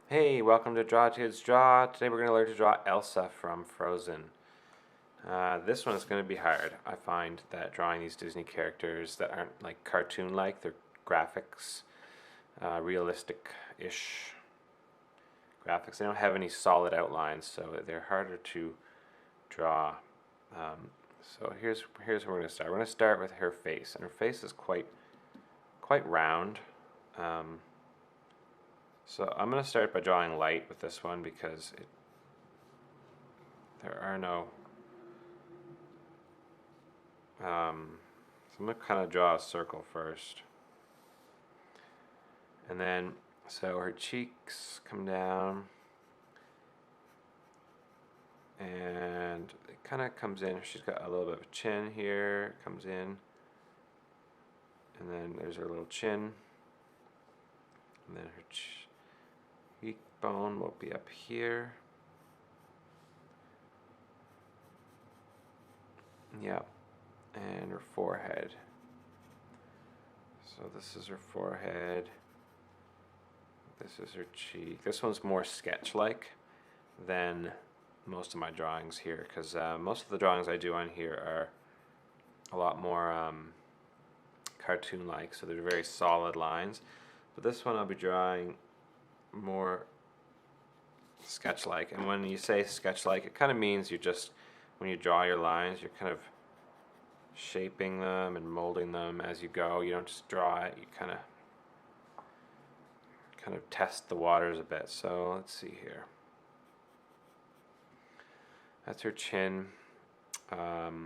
Hey, welcome to Draw Kids Draw. Today we're going to learn to draw Elsa from Frozen. This one is going to be hard. I find that drawing these Disney characters that aren't like cartoon-like, they're graphics, realistic-ish graphics. They don't have any solid outlines, so they're harder to draw. So here's where we're going to start. We're going to start with her face, and her face is quite round. So I'm going to start by drawing light with this one because there are no. So I'm going to kind of draw a circle first. And then, so her cheeks come down. And it kind of comes in. She's got a little bit of a chin here. It comes in. And then there's her little chin. And then her cheekbone will be up here. Yep. And her forehead. So this is her forehead. This is her cheek. This one's more sketch-like than most of my drawings here, because most of the drawings I do on here are a lot more cartoon-like, so they're very solid lines. But this one I'll be drawing more sketch-like. And when you say sketch-like, it kind of means you just, when you draw your lines, you're kind of shaping them and molding them as you go. You don't just draw it, you kind of test the waters a bit. So let's see here. That's her chin. Let's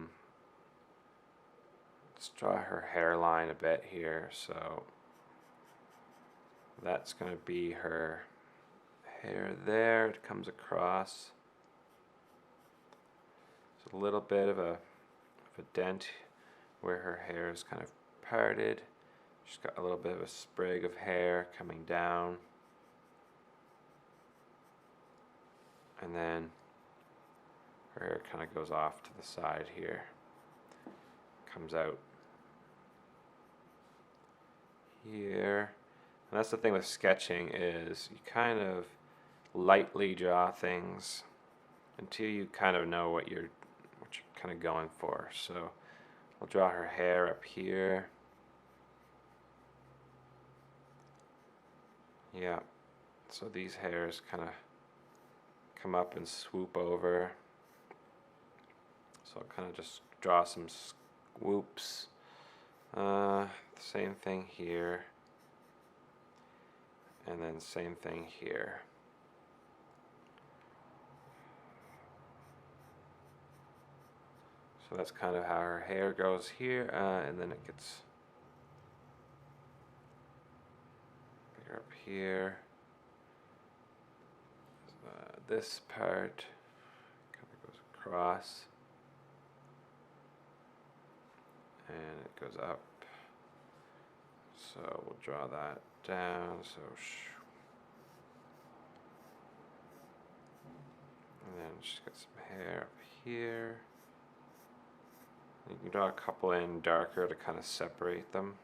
draw her hairline a bit here. So that's going to be her hair there. It comes across. It's a little bit of a dent where her hair is kind of parted. She's got a little bit of a sprig of hair coming down. And then her hair kind of goes off to the side here. Comes out here. And that's the thing with sketching, is you kind of lightly draw things until you kind of know what you're kind of going for. So I'll draw her hair up here. Yeah, so these hairs kind of come up and swoop over. So I'll kind of just draw some swoops. Same thing here. And then same thing here. So that's kind of how her hair goes here, and then it gets bigger up here. This part kind of goes across, and it goes up. So we'll draw that down. So and then she's got some hair up here. You can draw a couple in darker to kind of separate them.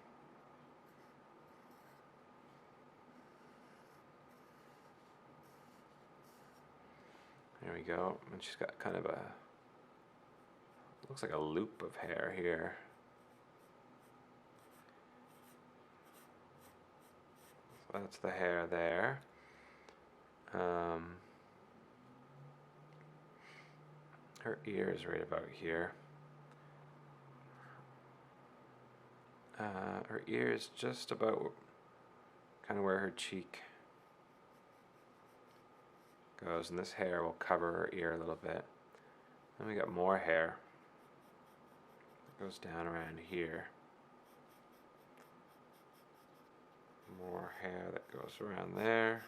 There we go. And she's got kind of looks like a loop of hair here. So that's the hair there. Her ear is right about here. Her ear is just about kind of where her cheek goes, and this hair will cover her ear a little bit. Then we got more hair that goes down around here. More hair that goes around there.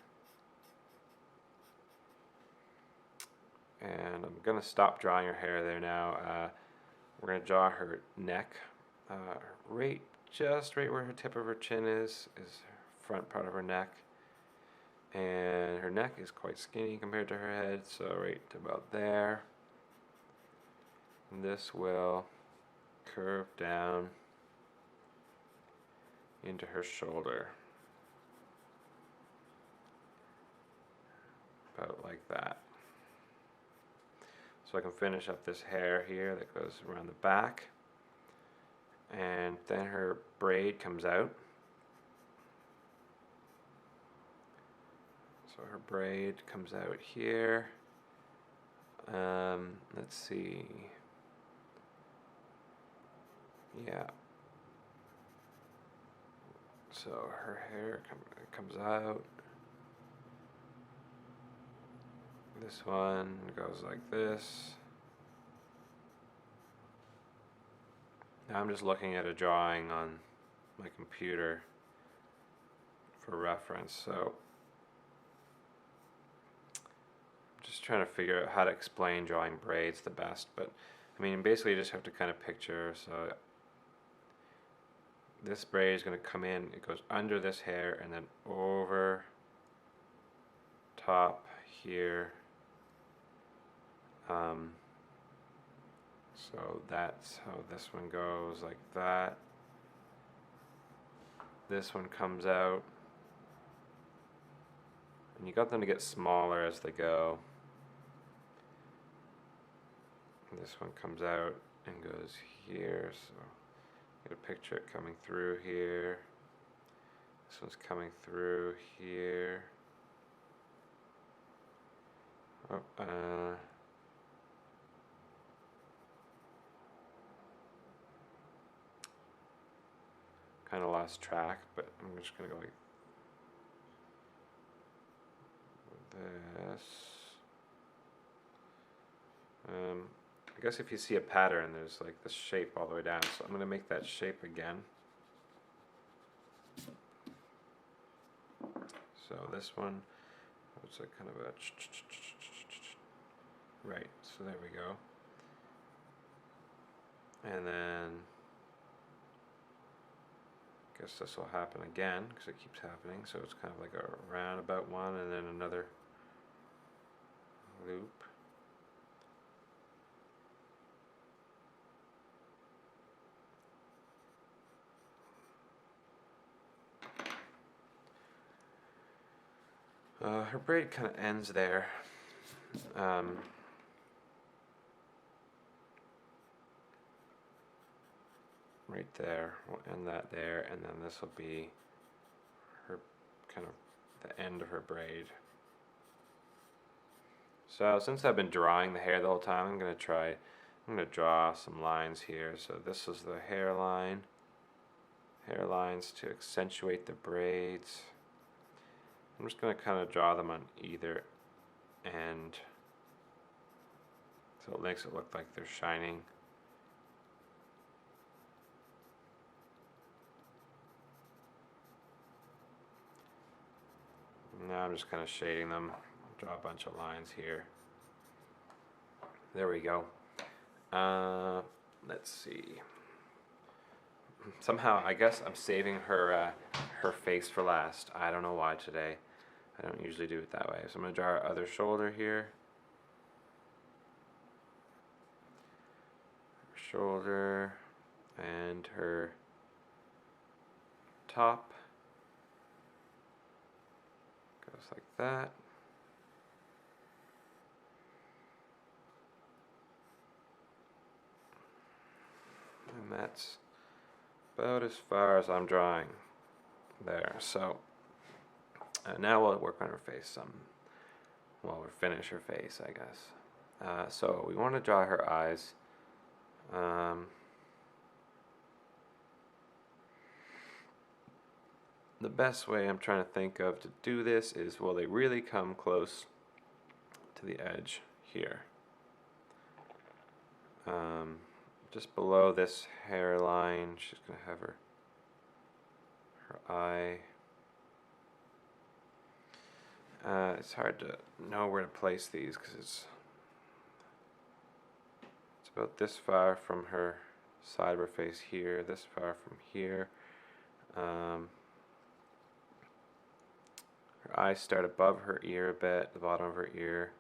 And I'm going to stop drawing her hair there now. We're going to draw her neck. Just right where her tip of her chin is her front part of her neck. And her neck is quite skinny compared to her head, so right about there. And this will curve down into her shoulder. about like that. So I can finish up this hair here that goes around the back, and then her braid comes out. So her braid comes out here. Let's see. Yeah. So her hair comes out. This one goes like this. Now I'm just looking at a drawing on my computer for reference, so I'm just trying to figure out how to explain drawing braids the best. But I mean, basically you just have to kind of picture, so this braid is going to come in, it goes under this hair and then over top here. So that's how this one goes, like that. This one comes out, and you got them to get smaller as they go. And this one comes out and goes here, so get a picture it coming through here. This one's coming through here. Oh, kind of lost track, but I'm just gonna go like this. I guess if you see a pattern, there's like this shape all the way down, so I'm gonna make that shape again. So this one, it's like kind of a right, so there we go. And then I guess this will happen again because it keeps happening, so it's kind of like a roundabout one and then another loop. Her braid kind of ends there. Right there, we'll end that there, and then this will be her kind of the end of her braid. So since I've been drawing the hair the whole time, I'm going to draw some lines here. So this is the hairline, hairlines to accentuate the braids. I'm just going to kind of draw them on either end, so it makes it look like they're shining. Now I'm just kind of shading them. Draw a bunch of lines here. There we go. Let's see. Somehow, I guess I'm saving her her face for last. I don't know why today. I don't usually do it that way. So I'm going to draw her other shoulder here. Her shoulder and her top. Goes like that. And that's about as far as I'm drawing there. So now we'll work on her face some. Well, we'll finish her face, I guess. So we want to draw her eyes. The best way I'm trying to think of to do this is, will they really come close to the edge here? Just below this hairline, she's going to have her eye. It's hard to know where to place these because it's about this far from her side of her face here, this far from here. Her eyes start above her ear a bit, the bottom of her ear,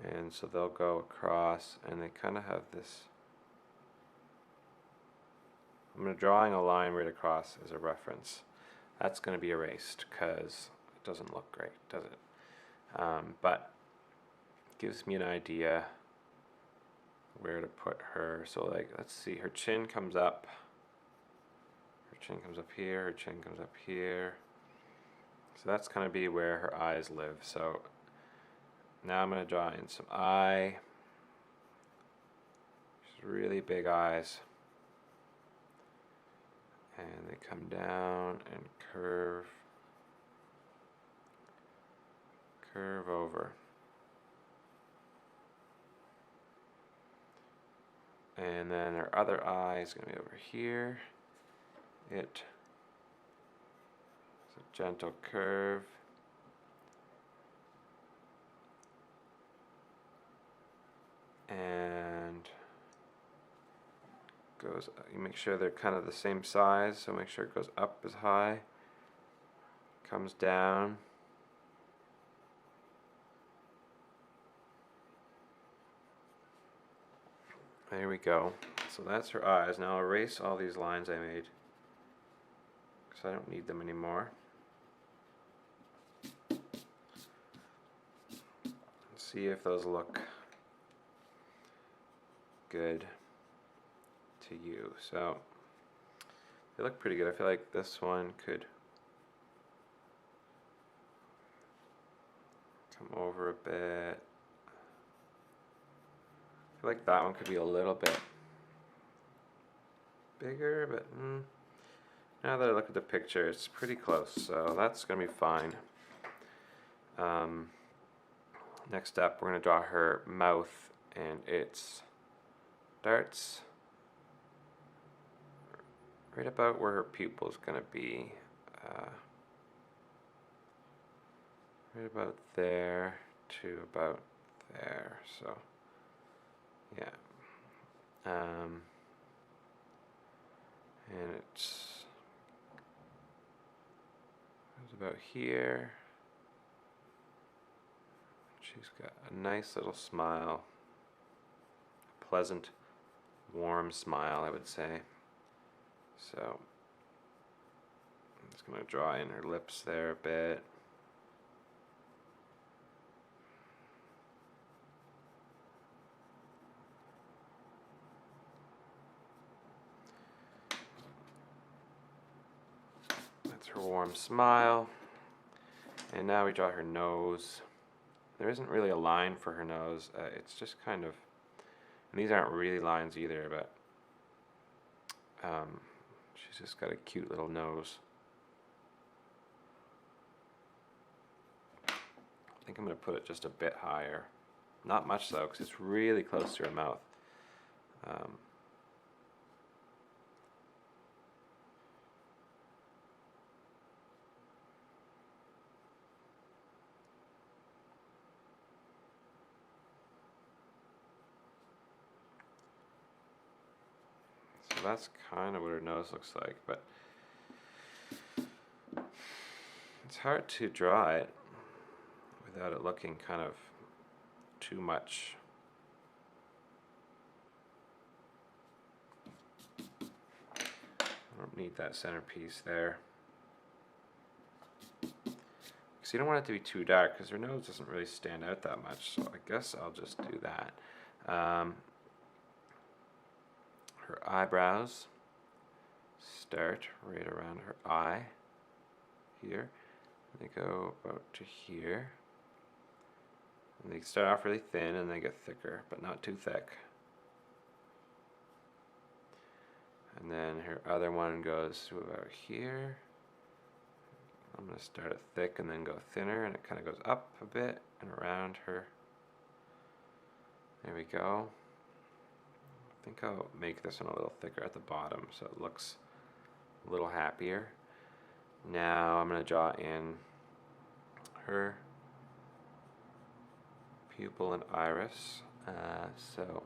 and so they'll go across, and they kind of have this. I'm drawing a line right across as a reference. That's going to be erased because it doesn't look great, does it? but gives me an idea where to put her. So like, let's see, her chin comes up. Her chin comes up here, her chin comes up here. So that's going to be where her eyes live. So now I'm going to draw in some eye. Just really big eyes. And they come down and curve over. And then her other eye is going to be over here. It's a gentle curve. And goes, you make sure they're kind of the same size, so make sure it goes up as high, comes down. There we go. So that's her eyes. Now I'll erase all these lines I made because I don't need them anymore. Let's see if those look good to you. So they look pretty good. I feel like this one could come over a bit. I feel like that one could be a little bit bigger, but now that I look at the picture, it's pretty close, so that's going to be fine. Next up, we're going to draw her mouth, and it starts right about where her pupil is going to be. Right about there to about there, so yeah. And it's about here. She's got a nice little smile, a pleasant, warm smile, I would say. So I'm just going to draw in her lips there a bit. That's her warm smile. And now we draw her nose. There isn't really a line for her nose. It's just kind of, and these aren't really lines either, but she's just got a cute little nose. I think I'm going to put it just a bit higher. Not much though, because it's really close to her mouth. So that's kind of what her nose looks like, but it's hard to draw it without it looking kind of too much. I don't need that centerpiece there. Because you don't want it to be too dark, because her nose doesn't really stand out that much, so I guess I'll just do that. Her eyebrows start right around her eye here. They go about to here. And they start off really thin and they get thicker, but not too thick. And then her other one goes to about here. I'm going to start it thick and then go thinner, and it kind of goes up a bit and around her. There we go. I think I'll make this one a little thicker at the bottom so it looks a little happier. Now I'm going to draw in her pupil and iris. So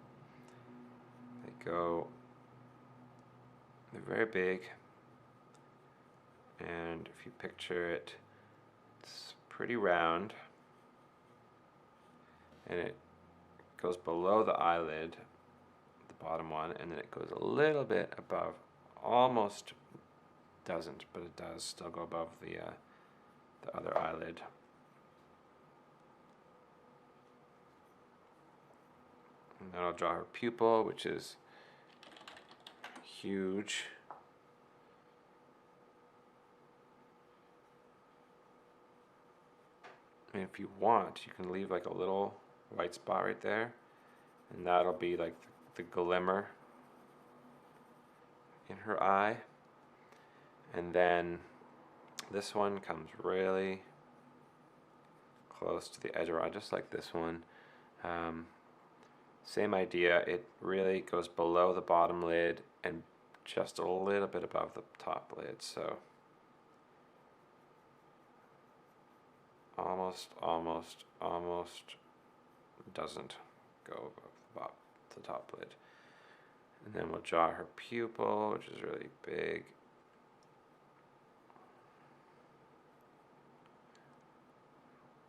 they're very big, and if you picture it, it's pretty round, and it goes below the eyelid, the bottom one, and then it goes a little bit above, almost doesn't, but it does still go above the other eyelid. And then I'll draw her pupil, which is huge. And if you want, you can leave like a little white spot right there, and that'll be like the glimmer in her eye. And then this one comes really close to the edge of her eye, just like this one. Same idea, it really goes below the bottom lid and just a little bit above the top lid, so almost doesn't go above the top lid. And then we'll draw her pupil, which is really big.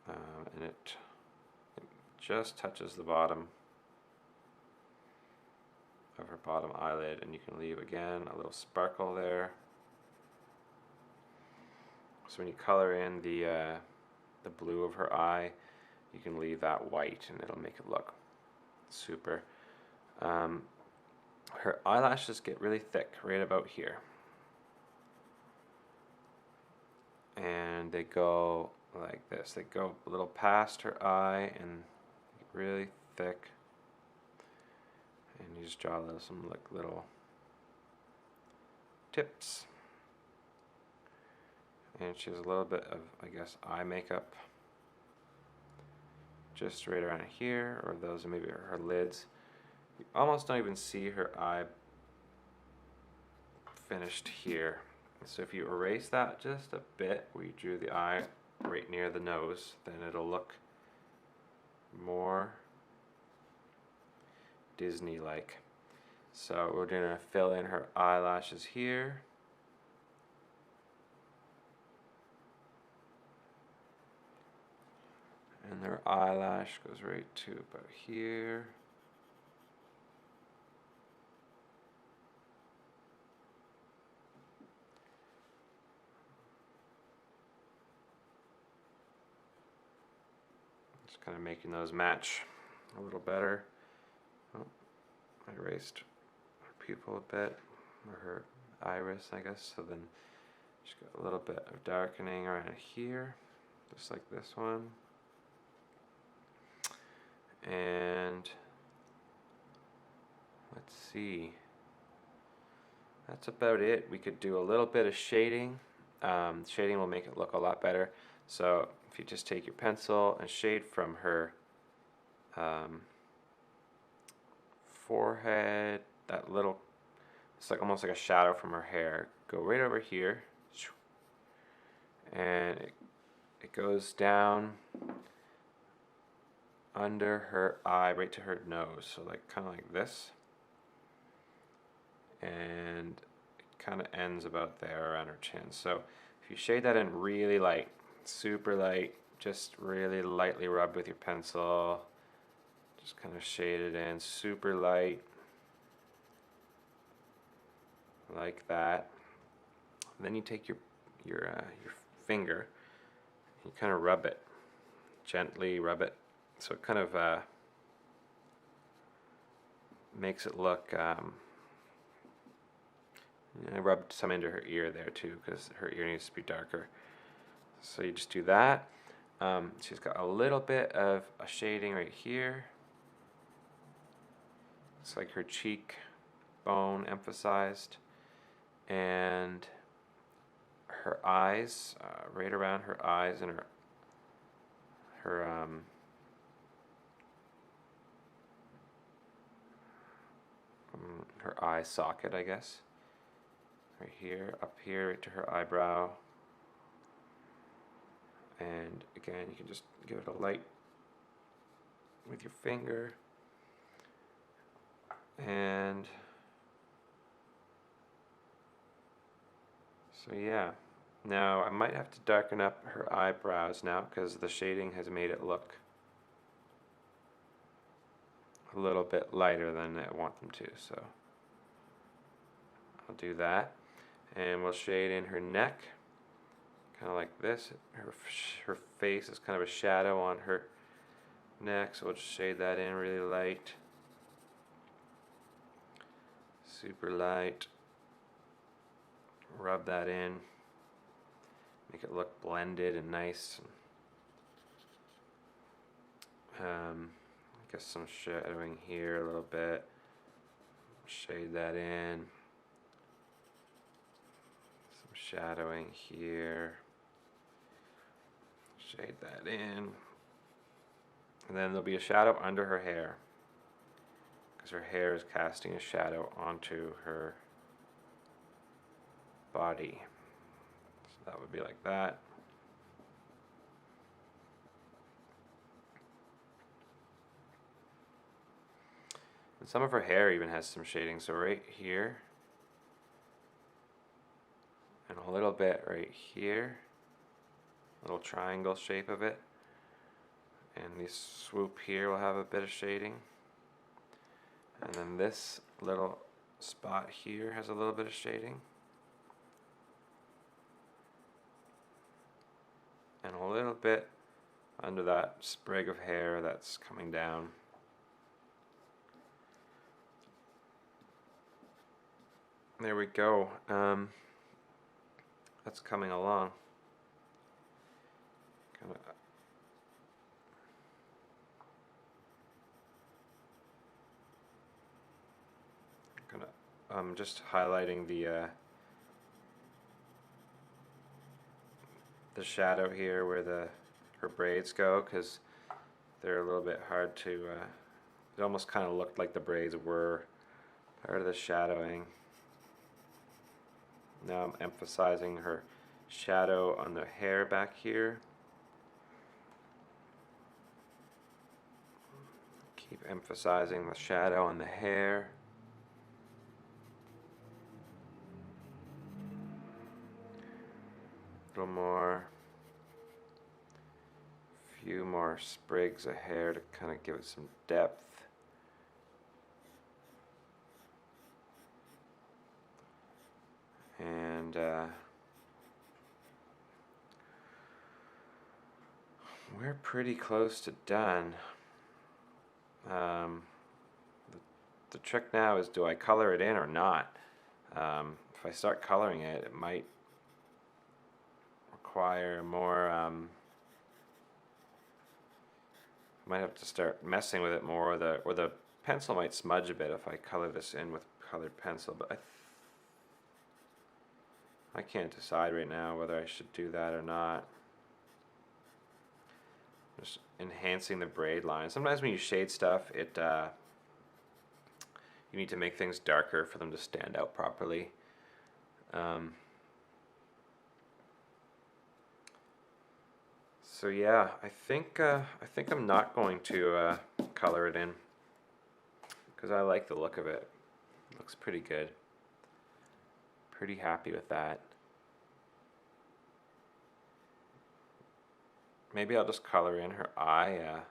And it just touches the bottom of her bottom eyelid, and you can leave again a little sparkle there. So when you color in the blue of her eye, you can leave that white and it'll make it look super. Her eyelashes get really thick right about here, and they go like this. They go a little past her eye and really thick, and you just draw some like little tips. And she has a little bit of, I guess, eye makeup just right around here, or those are maybe her lids. You almost don't even see her eye finished here. So if you erase that just a bit, where you drew the eye right near the nose, then it'll look more Disney-like. So we're gonna fill in her eyelashes here. And her eyelash goes right to about here. Just kind of making those match a little better. Oh, I erased her pupil a bit, or her iris, I guess. So then just got a little bit of darkening around here, just like this one. And let's see, that's about it. We could do a little bit of shading. Shading will make it look a lot better. So if you just take your pencil and shade from her forehead, that little, it's like almost like a shadow from her hair, go right over here, and it goes down under her eye right to her nose, so like kind of like this, and it kind of ends about there around her chin. So if you shade that in really light, super light, just really lightly rub with your pencil, just kind of shade it in super light like that. Then you take your finger, you kind of rub it, gently rub it, so it kind of makes it look, I rubbed some into her ear there too, because her ear needs to be darker. So you just do that. She's got a little bit of a shading right here. It's like her cheek bone emphasized. And her eyes, right around her eyes and her eye socket, I guess. Right here, up here, right to her eyebrow. And again, you can just give it a light with your finger. And so yeah, now I might have to darken up her eyebrows now, because the shading has made it look a little bit lighter than I want them to, so I'll do that. And we'll shade in her neck, kind of like this. Her face is kind of a shadow on her neck, so we'll just shade that in really light. Super light. Rub that in. Make it look blended and nice. Get some shadowing here a little bit. Shade that in. Some shadowing here. Shade that in. And then there'll be a shadow under her hair, because her hair is casting a shadow onto her body. So that would be like that. And some of her hair even has some shading, so right here, and a little bit right here, little triangle shape of it, and this swoop here will have a bit of shading, and then this little spot here has a little bit of shading, and a little bit under that sprig of hair that's coming down. There we go. That's coming along. I'm just highlighting the shadow here where her braids go, because they're a little bit hard to. It almost kind of looked like the braids were part of the shadowing. Now I'm emphasizing her shadow on the hair back here. Keep emphasizing the shadow on the hair. A little more. A few more sprigs of hair to kind of give it some depth. And we're pretty close to done. The trick now is, do I color it in or not? If I start coloring it, it might require more, might have to start messing with it more, or the pencil might smudge a bit if I color this in with colored pencil, but I can't decide right now whether I should do that or not. Just enhancing the braid line. Sometimes when you shade stuff, you need to make things darker for them to stand out properly. So yeah, I think I'm not going to color it in, because I like the look of it. It looks pretty good. Pretty happy with that. Maybe I'll just color in her eye,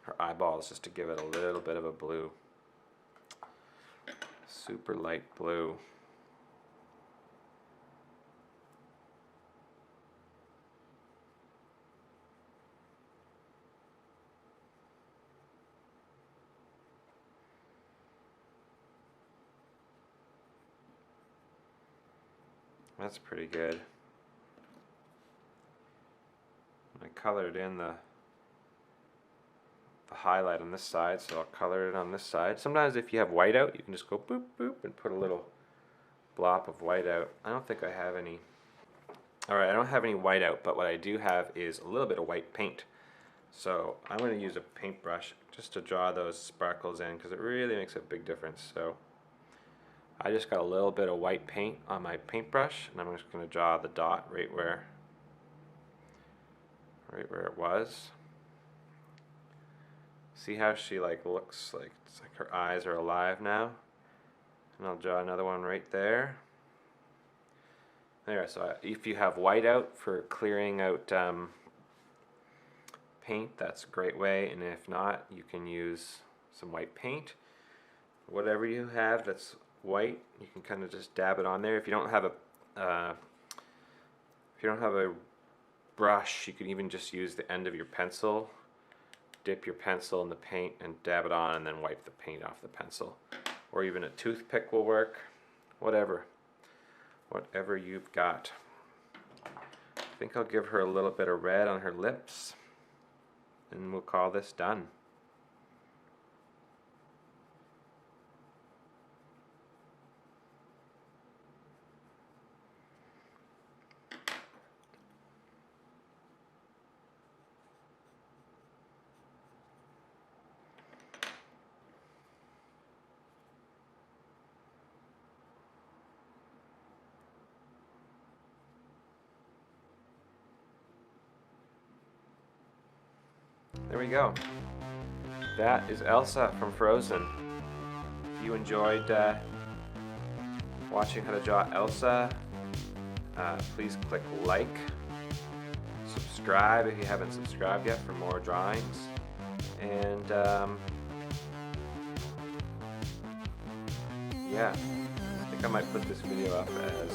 her eyeballs, just to give it a little bit of a blue. Super light blue. That's pretty good. I colored in the highlight on this side, so I'll color it on this side. Sometimes if you have white out, you can just go boop boop and put a little blop of white out. I don't think I have any. Alright, I don't have any white out, but what I do have is a little bit of white paint. So I'm going to use a paintbrush just to draw those sparkles in, because it really makes a big difference. So I just got a little bit of white paint on my paintbrush, and I'm just going to draw the dot right where it was. See how she looks like it's like her eyes are alive now? And I'll draw another one right there. There, so if you have white out for clearing out paint, that's a great way, and if not, you can use some white paint. Whatever you have that's white, you can kind of just dab it on there. If you don't have a brush, you can even just use the end of your pencil dip your pencil in the paint and dab it on and then wipe the paint off the pencil. Or even a toothpick will work. Whatever you've got. I think I'll give her a little bit of red on her lips and we'll call this done. There we go. That is Elsa from Frozen. If you enjoyed watching how to draw Elsa, please click like, subscribe if you haven't subscribed yet for more drawings, and yeah, I think I might put this video up as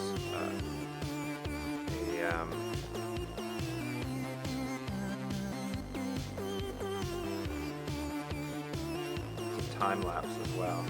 time lapse as well.